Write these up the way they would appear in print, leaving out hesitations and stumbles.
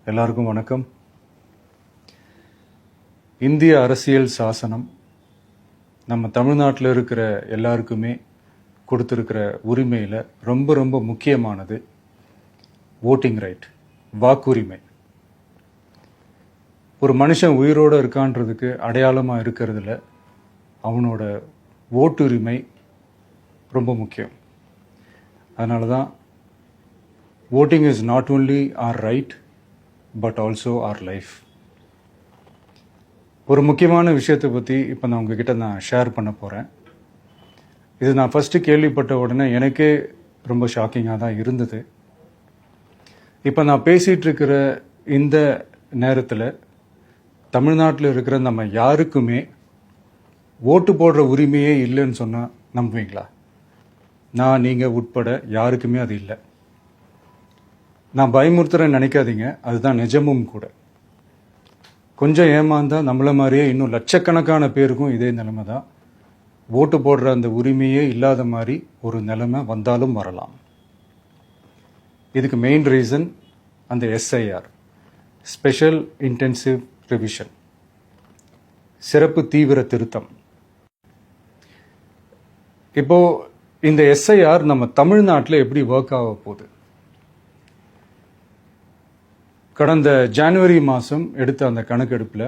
எல்லாருக்கும் வணக்கம். இந்திய அரசியல் சாசனம் நம்ம தமிழ்நாட்டில் இருக்கிற எல்லாருக்குமே கொடுத்துருக்கிற உரிமையில் ரொம்ப ரொம்ப முக்கியமானது ஓட்டிங் ரைட், வாக்குரிமை. ஒரு மனுஷன் உயிரோடு இருக்கான்றதுக்கு அடையாளமாக இருக்கிறதுல அவனோட ஓட்டுரிமை ரொம்ப முக்கியம். அதனால தான் voting is not only our right but also our life. ஒரு முக்கியமான விஷயத்தை பற்றி இப்போ நான் உங்ககிட்ட ஷேர் பண்ண போகிறேன். இது நான் ஃபஸ்ட்டு கேள்விப்பட்ட உடனே எனக்கே ரொம்ப ஷாக்கிங்காக தான் இருந்தது. இப்போ நான் பேசிகிட்டு இருக்கிற இந்த நேரத்தில் தமிழ்நாட்டில் இருக்கிற நம்ம யாருக்குமே ஓட்டு போடுற உரிமையே இல்லைன்னு சொன்னால் நம்புவீங்களா? நான் நீங்கள் உட்பட யாருக்குமே அது இல்லை. நான் பயமுறுத்துறேன்னு நினைக்காதீங்க, அதுதான் நிஜமும் கூட. கொஞ்சம் ஏமாந்தா நம்மள மாதிரியே இன்னும் லட்சக்கணக்கான பேருக்கும் இதே நிலைமை தான். ஓட்டு போடுற அந்த உரிமையே இல்லாத மாதிரி ஒரு நிலைமை வந்தாலும் வரலாம். இதுக்கு மெயின் ரீசன் அந்த எஸ்ஐஆர், ஸ்பெஷல் இன்டென்சிவ் ரிவிஷன், சிறப்பு தீவிர திருத்தம். இப்போ இந்த எஸ்ஐஆர் நம்ம தமிழ்நாட்டில் எப்படி ஒர்க் ஆக போகுது? கடந்த ஜனவரி மாதம் எடுத்த அந்த கணக்கெடுப்பில்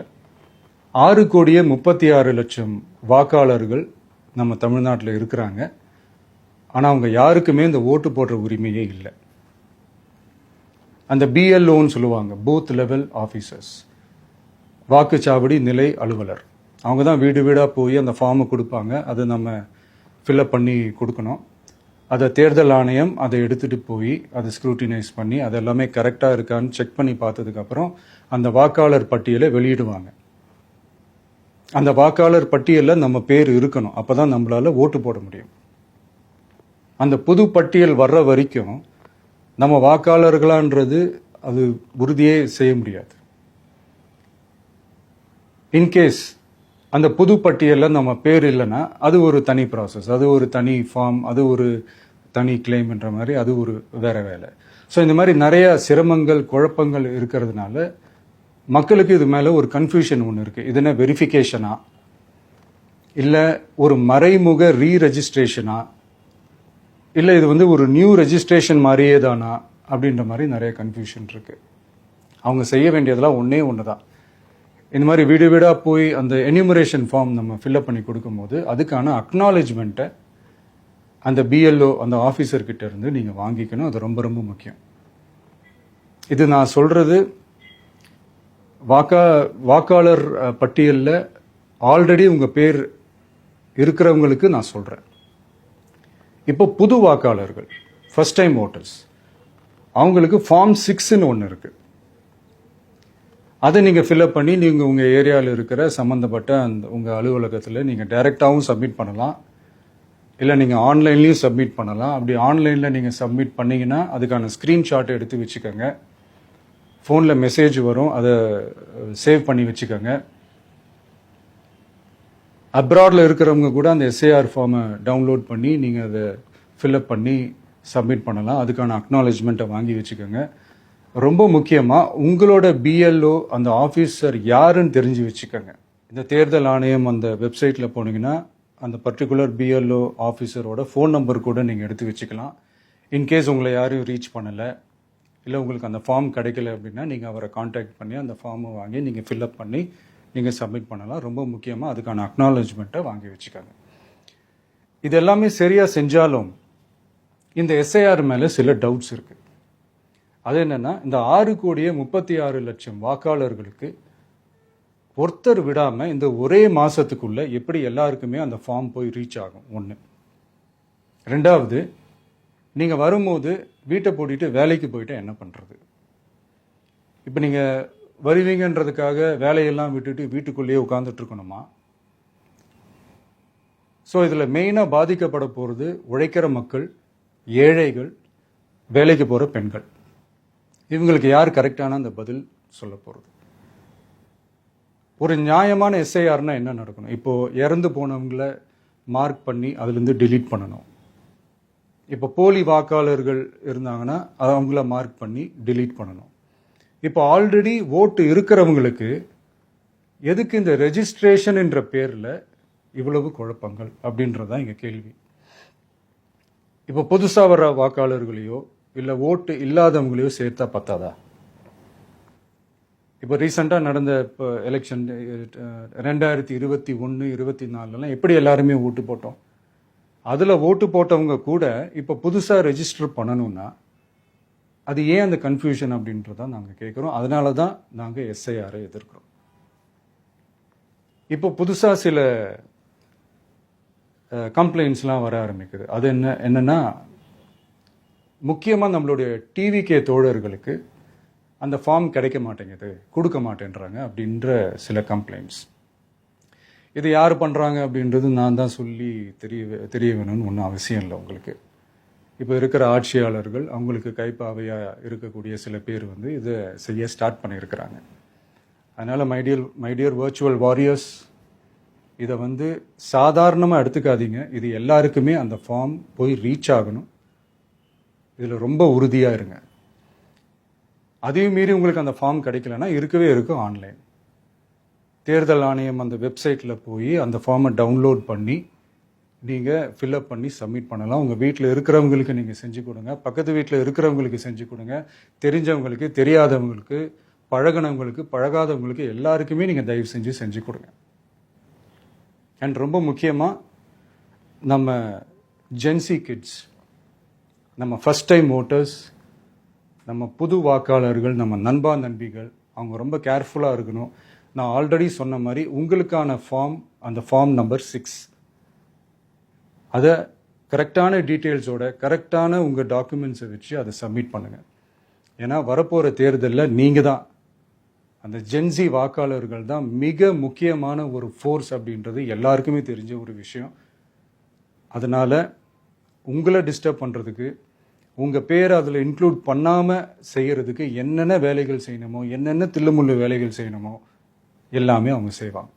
6,36,00,000 வாக்காளர்கள் நம்ம தமிழ்நாட்டில் இருக்கிறாங்க. ஆனால் அவங்க யாருக்குமே இந்த ஓட்டு போடுற உரிமையே இல்லை. அந்த பிஎல்ஓன்னு சொல்லுவாங்க, பூத் லெவல் ஆஃபீஸர்ஸ், வாக்குச்சாவடி நிலை அலுவலர். அவங்க தான் வீடு வீடாக போய் அந்த ஃபார்மை கொடுப்பாங்க. அதை நம்ம ஃபில்அப் பண்ணி கொடுக்கணும். அதை தேர்தல் ஆணையம் அதை எடுத்துகிட்டு போய் அதை ஸ்க்ரூட்டினைஸ் பண்ணி அது எல்லாமே கரெக்டாக இருக்கான்னு செக் பண்ணி பார்த்ததுக்கப்புறம் அந்த வாக்காளர் பட்டியலை வெளியிடுவாங்க. அந்த வாக்காளர் பட்டியலில் நம்ம பேர் இருக்கணும், அப்போ தான் நம்மளால் ஓட்டு போட முடியும். அந்த புது பட்டியல் வர்ற வரைக்கும் நம்ம வாக்காளர்களான்றது அது உறுதியே செய்ய முடியாது. இன்கேஸ் அந்த புது பட்டியலில் நம்ம பேர் இல்லைன்னா அது ஒரு தனி ப்ராசஸ், அது ஒரு தனி ஃபார்ம், அது ஒரு தனி கிளைம்ன்ற மாதிரி அது ஒரு வேற வேலை. ஸோ இந்த மாதிரி நிறைய சிரமங்கள் குழப்பங்கள் இருக்கிறதுனால மக்களுக்கு இது மேலே ஒரு கன்ஃபியூஷன் ஒன்று இருக்குது. இது என்ன வெரிஃபிகேஷனா இல்லை ஒரு மறைமுக ரீரெஜிஸ்ட்ரேஷனா இல்லை இது ஒரு நியூ ரெஜிஸ்ட்ரேஷன் மாதிரியே தானா அப்படின்ற மாதிரி நிறைய கன்ஃபியூஷன் இருக்குது. அவங்க செய்ய வேண்டியதெல்லாம் ஒன்றே ஒன்று தான். இந்த மாதிரி வீடு வீடாக போய் அந்த என்யூமரேஷன் ஃபார்ம் நம்ம ஃபில்அப் பண்ணி கொடுக்கும்போது அதுக்கான அக்னாலேஜ்மெண்ட்டை அந்த பிஎல்ஓ அந்த ஆஃபீஸர்கிட்ட இருந்து நீங்கள் வாங்கிக்கணும். அது ரொம்ப ரொம்ப முக்கியம். இது நான் சொல்கிறது வாக்காளர் பட்டியலில் ஆல்ரெடி உங்கள் பேர் இருக்கிறவங்களுக்கு நான் சொல்கிறேன். இப்போ புது வாக்காளர்கள், ஃபர்ஸ்ட் டைம் ஓட்டர்ஸ், அவங்களுக்கு ஃபார்ம் 6ன்னு ஒன்று இருக்குது. அதை நீங்கள் ஃபில்அப் பண்ணி நீங்கள் உங்கள் ஏரியாவில் இருக்கிற சம்மந்தப்பட்ட அந்த உங்கள் அலுவலகத்தில் நீங்கள் டைரெக்டாகவும் சப்மிட் பண்ணலாம், இல்லை நீங்கள் ஆன்லைன்லேயும் சப்மிட் பண்ணலாம். அப்படி ஆன்லைனில் நீங்கள் சப்மிட் பண்ணிங்கன்னா அதுக்கான ஸ்க்ரீன்ஷாட்டை எடுத்து வச்சுக்கோங்க. ஃபோனில் மெசேஜ் வரும், அதை சேவ் பண்ணி வச்சுக்கோங்க. அப்ராடில் இருக்கிறவங்க கூட அந்த எஸ்ஏஆர் ஃபார்மை டவுன்லோட் பண்ணி நீங்கள் அதை ஃபில்அப் பண்ணி சப்மிட் பண்ணலாம். அதுக்கான அக்னாலேஜ்மெண்ட்டை வாங்கி வச்சுக்கோங்க. ரொம்ப முக்கியமாக உங்களோட பிஎல்ஓ அந்த ஆஃபீஸர் யாருன்னு தெரிஞ்சு வச்சுக்கோங்க. இந்த தேர்தல் ஆணையம் அந்த வெப்சைட்டில் போனீங்கன்னா அந்த பர்டிகுலர் பிஎல்ஓ ஆஃபீஸரோட ஃபோன் நம்பர் கூட நீங்கள் எடுத்து வச்சுக்கலாம். இன்கேஸ் உங்களை யாரையும் ரீச் பண்ணலை இல்லை உங்களுக்கு அந்த ஃபார்ம் கிடைக்கல அப்படின்னா நீங்கள் அவரை காண்டாக்ட் பண்ணி அந்த ஃபார்மை வாங்கி நீங்கள் ஃபில்அப் பண்ணி நீங்கள் சப்மிட் பண்ணலாம். ரொம்ப முக்கியமாக அதுக்கான அக்னாலேஜ்மெண்ட்டை வாங்கி வச்சுக்கோங்க. இது எல்லாமே சரியாக செஞ்சாலும் இந்த எஸ்ஐஆர் மேலே சில டவுட்ஸ் இருக்குது. அது என்னன்னா, இந்த 6,36,00,000 வாக்காளர்களுக்கு ஒருத்தர் விடாமல் இந்த ஒரே மாதத்துக்குள்ள எப்படி எல்லாருக்குமே அந்த ஃபார்ம் போய் ரீச் ஆகும்? ஒன்று. ரெண்டாவது, நீங்கள் வரும்போது வீட்டை பூட்டிட்டு வேலைக்கு போயிட்டு என்ன பண்ணுறது? இப்போ நீங்கள் வருவீங்கன்றதுக்காக வேலையெல்லாம் விட்டுட்டு வீட்டுக்குள்ளேயே உட்காந்துட்டு இருக்கணுமா? ஸோ இதில் மெயினாக பாதிக்கப்பட போகிறது உழைக்கிற மக்கள், ஏழைகள், வேலைக்கு போகிற பெண்கள். இவங்களுக்கு யார் கரெக்டான அந்த பதில் சொல்ல போகிறது? ஒரு நியாயமான எஸ்ஐஆர்னா என்ன நடக்கணும்? இப்போது இறந்து போனவங்கள மார்க் பண்ணி அதுலேருந்து டிலீட் பண்ணணும். இப்போ போலி வாக்காளர்கள் இருந்தாங்கன்னா அவங்கள மார்க் பண்ணி டிலீட் பண்ணணும். இப்போ ஆல்ரெடி ஓட்டு இருக்கிறவங்களுக்கு எதுக்கு இந்த ரெஜிஸ்ட்ரேஷன் என்ற பேரில் இவ்வளவு குழப்பங்கள் அப்படின்றதான் இங்கே கேள்வி. இப்போ புதுசாக வர்ற வாக்காளர்களையோ இல்லை ஓட்டு இல்லாதவங்களையோ சேர்த்தா பத்தாதா? இப்போ ரீசெண்டாக நடந்த இப்போ எலெக்ஷன் 2021, 24 எப்படி எல்லாருமே ஓட்டு போட்டோம்? அதில் ஓட்டு போட்டவங்க கூட இப்போ புதுசாக ரெஜிஸ்டர் பண்ணணும்னா அது ஏன் அந்த கன்ஃபியூஷன் அப்படின்றதான் நாங்கள் கேட்குறோம். அதனால தான் நாங்கள் எஸ்ஐஆரை எதிர்க்கிறோம். இப்போ புதுசாக சில கம்ப்ளைண்ட்ஸ்லாம் வர ஆரம்பிக்குது. அது என்னன்னா முக்கியமாக நம்மளுடைய டிவிகே தோழர்களுக்கு அந்த ஃபார்ம் கிடைக்க மாட்டேங்குது, கொடுக்க மாட்டேன்றாங்க அப்படின்ற சில கம்ப்ளைண்ட்ஸ். இது யார் பண்ணுறாங்க அப்படின்றது நான் தான் சொல்லி தெரிய வேணும்னு ஒன்றும் அவசியம் இல்லை உங்களுக்கு. இப்போ இருக்கிற ஆட்சியாளர்கள் அவங்களுக்கு கைப்பாவையாக இருக்கக்கூடிய சில பேர் இதை செய்ய ஸ்டார்ட் பண்ணியிருக்கிறாங்க. அதனால் மைடியர் வர்ச்சுவல் வாரியர்ஸ், இதை சாதாரணமாக எடுத்துக்காதீங்க. இது எல்லாருக்குமே அந்த ஃபார்ம் போய் ரீச் ஆகணும். இதில் ரொம்ப உறுதியாக இருங்க. அதையும் மீறி உங்களுக்கு அந்த ஃபார்ம் கிடைக்கலன்னா இருக்கவே இருக்கும் ஆன்லைன். தேர்தல் ஆணையம் அந்த வெப்சைட்டில் போய் அந்த ஃபார்மை டவுன்லோட் பண்ணி நீங்கள் ஃபில்அப் பண்ணி சப்மிட் பண்ணலாம். உங்கள் வீட்டில் இருக்கிறவங்களுக்கு நீங்கள் செஞ்சு கொடுங்க, பக்கத்து வீட்டில் இருக்கிறவங்களுக்கு செஞ்சு கொடுங்க, தெரிஞ்சவங்களுக்கு, தெரியாதவங்களுக்கு, பழகினவங்களுக்கு, பழகாதவங்களுக்கு எல்லாருக்குமே நீங்கள் தயவு செஞ்சு கொடுங்க. அண்ட் ரொம்ப முக்கியமாக நம்ம ஜென்சி கிட்ஸ், நம்ம ஃபஸ்ட் டைம் ஓட்டர்ஸ், நம்ம புது வாக்காளர்கள், நம்ம நண்பா நண்பிகள், அவங்க ரொம்ப கேர்ஃபுல்லாக இருக்கணும். நான் ஆல்ரெடி சொன்ன மாதிரி உங்களுக்கான ஃபார்ம், அந்த ஃபார்ம் நம்பர் 6, அதை கரெக்டான டீட்டெயில்ஸோட கரெக்டான உங்கள் டாக்குமெண்ட்ஸை வச்சு அதை சப்மிட் பண்ணுங்கள். ஏன்னா வரப்போகிற தேர்தலில் நீங்கள் தான், அந்த ஜென்சி வாக்காளர்கள் தான் மிக முக்கியமான ஒரு ஃபோர்ஸ் அப்படின்றது எல்லாருக்குமே தெரிஞ்ச ஒரு விஷயம். அதனால் உங்களை டிஸ்டர்ப் பண்ணுறதுக்கு, உங்கள் பேரை அதில் இன்க்ளூட் பண்ணாமல் செய்கிறதுக்கு என்னென்ன வேலைகள் செய்யணுமோ, என்னென்ன தில்லுமுள்ளு வேலைகள் செய்யணுமோ எல்லாமே அவங்க செய்வாங்க.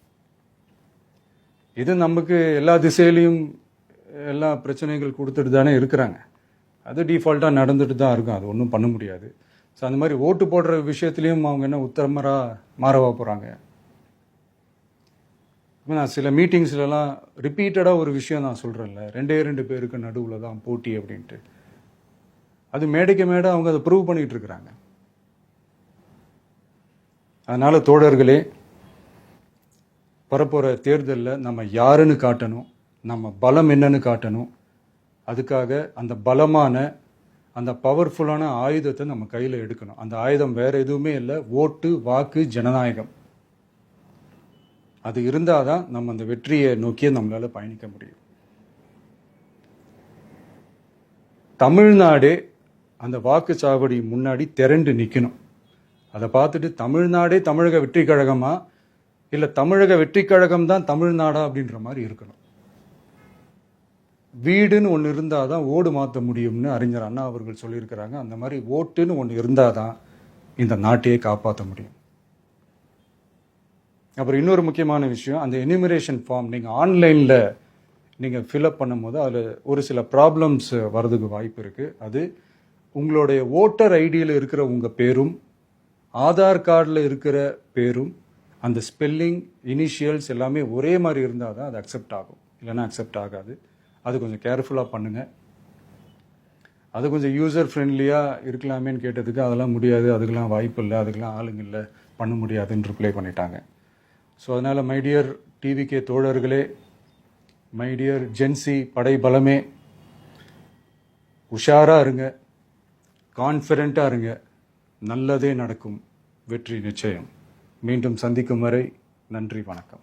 இது நமக்கு எல்லா திசையிலையும் எல்லா பிரச்சனைகள் கொடுத்துட்டு தானே இருக்கிறாங்க. அது டிஃபால்ட்டாக நடந்துட்டு தான் இருக்கும். அது ஒன்றும் பண்ண முடியாது. ஸோ அந்த மாதிரி ஓட்டு போடுற விஷயத்துலையும் அவங்க என்ன உத்தரமராக மாறவா போகிறாங்க? இப்போ நான் சில மீட்டிங்ஸ்லலாம் ரிப்பீட்டடாக ஒரு விஷயம் நான் சொல்கிறேன்ல, 2 பேருக்கு நடுவில் தான் போட்டி அப்படின்ட்டு. அது மேடைக்கு மேடை அவங்க அதை ப்ரூவ் பண்ணிட்டு இருக்கிறாங்க. அதனால தோழர்களே, வரப்போகிற தேர்தலில் நம்ம யாருன்னு காட்டணும், நம்ம பலம் என்னன்னு காட்டணும். அதுக்காக அந்த பலமான, அந்த பவர்ஃபுல்லான ஆயுதத்தை நம்ம கையில் எடுக்கணும். அந்த ஆயுதம் வேற எதுவுமே இல்லை, ஓட்டு, வாக்கு, ஜனநாயகம். அது இருந்தால் தான் நம்ம அந்த வெற்றியை நோக்கியே நம்மளால் பயணிக்க முடியும். தமிழ்நாடே அந்த வாக்குச்சாவடி முன்னாடி திரண்டு நிற்கணும். அதை பார்த்துட்டு தமிழ்நாடே தமிழக வெற்றி கழகமா, இல்லை தமிழக வெற்றி கழகம் தான் தமிழ்நாடா அப்படின்ற மாதிரி இருக்கணும். வீடுன்னு ஒன்று இருந்தால் தான் ஓடு மாற்ற முடியும்னு அறிஞர் அண்ணா அவர்கள் சொல்லியிருக்கிறாங்க. அந்த மாதிரி ஓட்டுன்னு ஒன்று இருந்தால் தான் இந்த நாட்டையே காப்பாற்ற முடியும். அப்புறம் இன்னொரு முக்கியமான விஷயம், அந்த எனிமரேஷன் ஃபார்ம் நீங்கள் ஆன்லைனில் நீங்கள் ஃபில்அப் பண்ணும்போது அதில் ஒரு சில ப்ராப்ளம்ஸ் வர்றதுக்கு வாய்ப்பு இருக்குது. அது உங்களுடைய ஓட்டர் ஐடியில் இருக்கிற உங்கள் பேரும், ஆதார் கார்டில் இருக்கிற பேரும், அந்த ஸ்பெல்லிங், இனிஷியல்ஸ் எல்லாமே ஒரே மாதிரி இருந்தால் தான் அது அக்செப்ட் ஆகும், இல்லைன்னா அக்செப்ட் ஆகாது. அது கொஞ்சம் கேர்ஃபுல்லாக பண்ணுங்கள். அது கொஞ்சம் யூசர் ஃப்ரெண்ட்லியாக இருக்கலாமேன்னு கேட்டதுக்கு அதெல்லாம் முடியாது, அதுக்கெல்லாம் வாய்ப்பு இல்லை, அதுக்கெல்லாம் ஆளுங்க இல்லை, பண்ண முடியாதுன்னு ரிப்ளை பண்ணிட்டாங்க. ஸோ அதனால் மைடியர் டிவிகே தோழர்களே, மைடியர் ஜென்சி படை பலமே, உஷாராக இருங்க, கான்ஃபிடென்ட்டாக இருங்க. நல்லதே நடக்கும். வெற்றி நிச்சயம். மீண்டும் சந்திக்கும் வரை நன்றி, வணக்கம்.